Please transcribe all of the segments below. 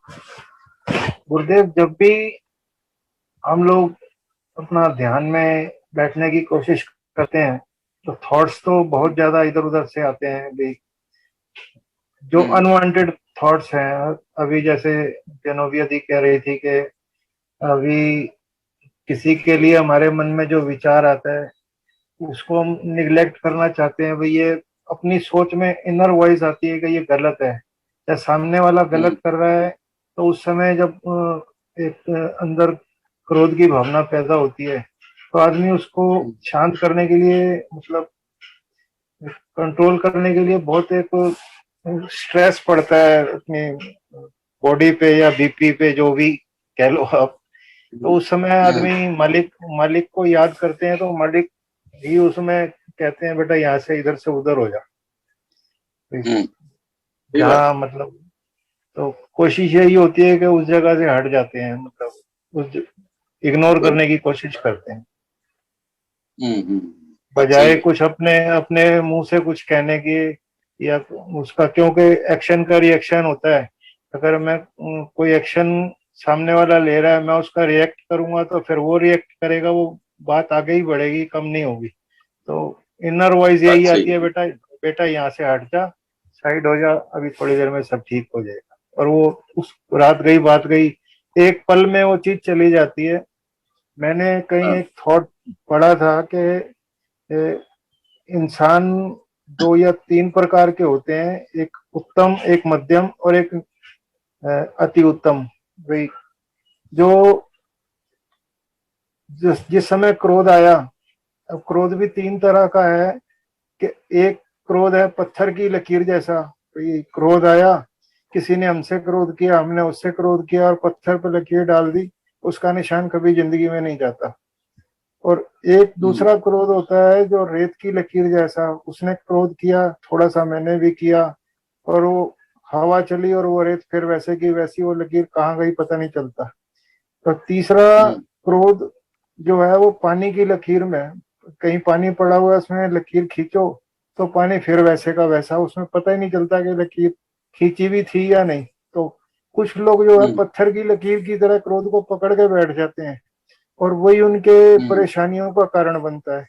गुरुदेव, जब भी हम लोग अपना ध्यान में बैठने की कोशिश करते हैं तो थॉट्स तो बहुत ज्यादा इधर उधर से आते हैं भी, जो हम्म। अनवांटेड थॉट्स हैं। अभी जैसे जनोबिया दी कह रही थी कि अभी किसी के लिए हमारे मन में जो विचार आता है उसको हम निग्लेक्ट करना चाहते हैं भाई, ये अपनी सोच में इनर वॉइस आती है कि ये गलत है या सामने वाला हम्म। गलत कर रहा है। तो उस समय जब एक अंदर क्रोध की भावना पैदा होती है तो आदमी उसको हम्म। शांत करने के लिए, मतलब कंट्रोल करने के लिए बहुत एक स्ट्रेस पड़ता है अपनी बॉडी पे या बीपी पे, जो भी कह लो आप। तो उस समय हम्म। आदमी मालिक मालिक को याद करते हैं तो मालिक भी उसमें कहते हैं बेटा यहाँ से इधर से उधर हो जा। हम्म। सही बात। जहाँ मतलब, तो कोशिश यही होती है कि उस जगह से हट जाते हैं, मतलब उस इग्नोर बिल्कुल। करने की कोशिश करते हैं बात बजाय सही है। कुछ अपने अपने मुंह से कुछ कहने की, या उसका, क्योंकि एक्शन का रिएक्शन होता है। अगर मैं कोई एक्शन सामने वाला ले रहा है, मैं उसका रिएक्ट करूंगा तो फिर वो रिएक्ट करेगा, वो बात आगे ही बढ़ेगी, कम नहीं होगी। तो इनर वॉइस यही बात सही आती है, है। बेटा बेटा यहाँ से हट जा, साइड हो जा, अभी थोड़ी देर में सब ठीक हो जाएगा। और वो उस रात गई बात गई, एक पल में वो चीज चली जाती है। मैंने कहीं हाँ। एक थॉट पढ़ा था कि इंसान दो या तीन प्रकार के होते हैं, एक उत्तम, एक मध्यम और एक अति उत्तम। भाई, जो जिस समय क्रोध आया, अब क्रोध भी तीन तरह का है कि एक क्रोध है पत्थर की लकीर जैसा। भाई, क्रोध आया, किसी ने हमसे क्रोध किया, हमने उससे क्रोध किया और पत्थर पर लकीर डाल दी, उसका निशान कभी जिंदगी में नहीं जाता। और एक हम्म। दूसरा क्रोध होता है जो रेत की लकीर जैसा, उसने क्रोध किया, थोड़ा सा मैंने भी किया, और वो हवा चली और वो रेत फिर वैसे की वैसी, वो लकीर कहाँ गई पता नहीं चलता। तो तीसरा हम्म। क्रोध जो है वो पानी की लकीर में, कहीं पानी पड़ा हुआ है, उसमें लकीर खींचो तो पानी फिर वैसे का वैसा, उसमें पता ही नहीं चलता कि लकीर खींची भी थी या नहीं। तो कुछ लोग जो है हम्म। पत्थर की लकीर की तरह क्रोध को पकड़ के बैठ जाते हैं और वही उनके हम्म। परेशानियों का कारण बनता है।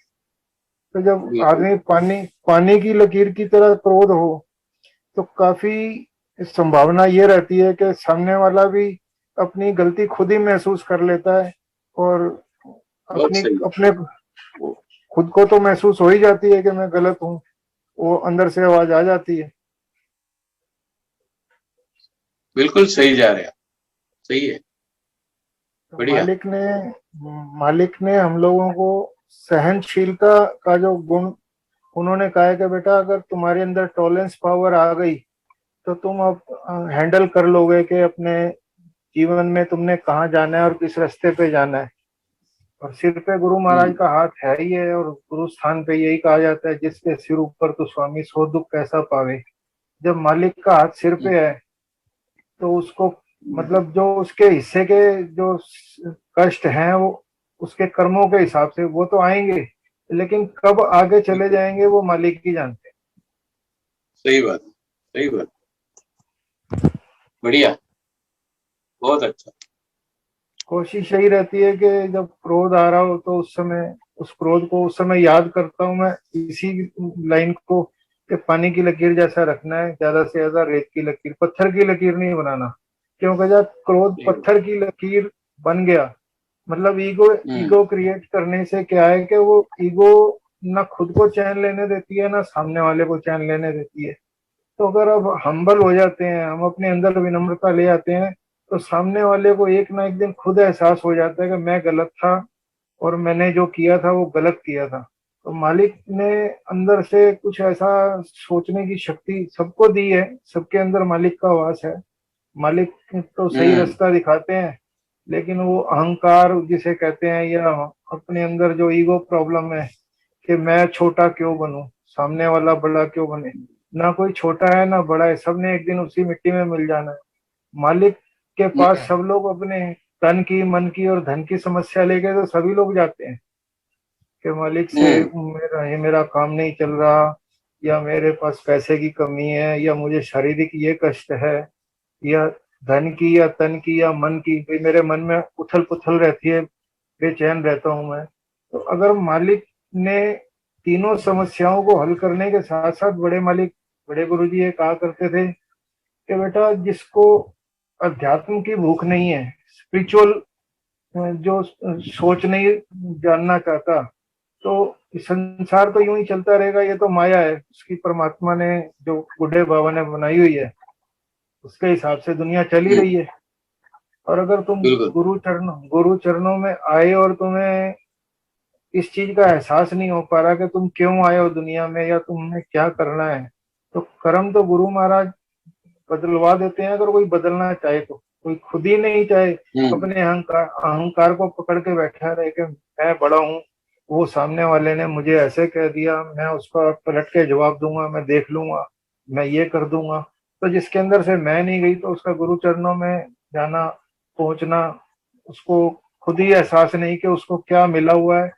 तो जब बिल्कुल। आदमी पानी पानी की लकीर की तरह क्रोध हो तो काफी संभावना ये रहती है कि सामने वाला भी अपनी गलती खुद ही महसूस कर लेता है, और बहुत अपनी सही। अपने खुद को तो महसूस हो ही जाती है कि मैं गलत हूँ, वो अंदर से आवाज आ जाती है। बिल्कुल सही जा रहे हैं आप। सही है। तो बढ़िया। मालिक ने हम लोगों को सहनशीलता का जो गुण, उन्होंने कहा है कि बेटा अगर तुम्हारे अंदर टॉलरेंस पावर आ गई तो तुम अब हैंडल कर लोगे कि अपने जीवन में तुमने कहाँ जाना है और किस रास्ते पे जाना है। और सिर पे गुरु महाराज हम्म। का हाथ है ही है, और गुरु स्थान पे यही कहा जाता है, जिसके सिर ऊपर तो स्वामी सो दुख कैसा पावे। जब मालिक का हाथ सिर हम्म। पे है तो उसको, हम्म। मतलब जो उसके हिस्से के जो कष्ट हैं वो उसके कर्मों के हिसाब से वो तो आएंगे, लेकिन कब आगे चले बिल्कुल। जाएंगे वो मालिक ही जानते हैं। सही बात। सही बात। बढ़िया। बहुत अच्छा। कोशिश यही रहती है कि जब क्रोध आ रहा हो तो उस समय उस क्रोध को उस समय याद करता हूँ मैं, इसी लाइन को, कि पानी की लकीर जैसा रखना है, ज्यादा से ज्यादा रेत की लकीर, पत्थर की लकीर नहीं बनाना। क्योंकि जब क्रोध सही बात। पत्थर की लकीर बन गया, मतलब ईगो हम्म। ईगो क्रिएट करने से क्या है कि वो ईगो ना खुद को चैन लेने देती है ना सामने वाले को चैन लेने देती है। तो अगर अब हम्बल हो जाते हैं, हम अपने अंदर विनम्रता ले आते हैं, तो सामने वाले को एक ना एक दिन खुद एहसास हो जाता है कि मैं गलत था और मैंने जो किया था वो गलत किया था। तो मालिक ने अंदर से कुछ ऐसा सोचने की शक्ति सबको दी है, सबके अंदर मालिक का वास है। मालिक तो सही हम्म। रास्ता दिखाते हैं, लेकिन वो अहंकार जिसे कहते हैं, या अपने अंदर जो ईगो प्रॉब्लम है कि मैं छोटा क्यों बनूं, सामने वाला बड़ा क्यों बने। ना कोई छोटा है ना बड़ा है, सबने एक दिन उसी मिट्टी में मिल जाना है। मालिक के पास हम्म। सब लोग अपने तन की, मन की और धन की समस्या लेके तो सभी लोग जाते हैं कि मालिक से हम्म। मेरा काम नहीं चल रहा, या मेरे पास पैसे की कमी है, या मुझे शारीरिक ये कष्ट है, या धन की या तन की या मन की, भाई मेरे मन में उथल पुथल रहती है, बेचैन रहता हूं मैं। तो अगर मालिक ने तीनों समस्याओं को हल करने के साथ साथ, बड़े मालिक, बड़े गुरुजी ये कहा करते थे कि बेटा जिसको अध्यात्म की भूख नहीं है, स्पिरिचुअल जो सोच नहीं जानना चाहता, तो संसार तो यूं ही चलता रहेगा, ये तो माया है, उसकी परमात्मा ने जो बुढ़े बाबा ने बनाई हुई है उसके हिसाब से दुनिया चल ही हम्म, रही है। और अगर तुम बिल्कुल। गुरु चरणों में आए और तुम्हें इस चीज का एहसास नहीं हो पा रहा कि तुम क्यों आए हो दुनिया में या तुम्हें क्या करना है, तो कर्म तो गुरु महाराज बदलवा देते हैं, अगर कोई बदलना चाहे तो। कोई खुद ही नहीं चाहे, हम्म, अपने अहंकार अहंकार को पकड़ के बैठा रहे कि मैं बड़ा हूँ, वो सामने वाले ने मुझे ऐसे कह दिया, मैं उसका पलट के जवाब दूंगा, मैं देख लूंगा, मैं ये कर दूंगा। तो जिसके अंदर से मैं नहीं गई, तो उसका गुरु चरणों में जाना, पहुंचना, उसको खुद ही एहसास नहीं कि उसको क्या मिला हुआ है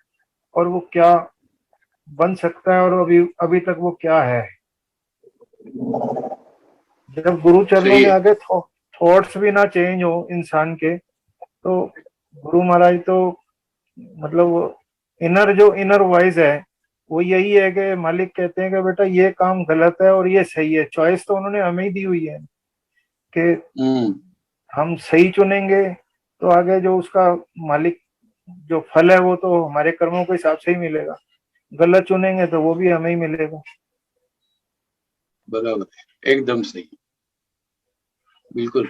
और वो क्या बन सकता है, और अभी अभी तक वो क्या है। जब गुरु चरणों सही में है। आगे थॉट्स भी ना चेंज हो इंसान के, तो गुरु महाराज तो मतलब इनर वॉइस है, वो यही है कि मालिक कहते हैं कि बेटा ये काम गलत है और ये सही है। चॉइस तो उन्होंने हमें ही दी हुई है कि हम्म, हम सही चुनेंगे तो आगे जो उसका मालिक जो फल है वो तो हमारे कर्मों के हिसाब से ही मिलेगा, गलत चुनेंगे तो वो भी हमें ही मिलेगा। बराबर है, एकदम सही। बिल्कुल,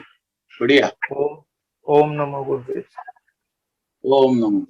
बढ़िया। ओम ओम नमो गुरुदेव। ओम नमो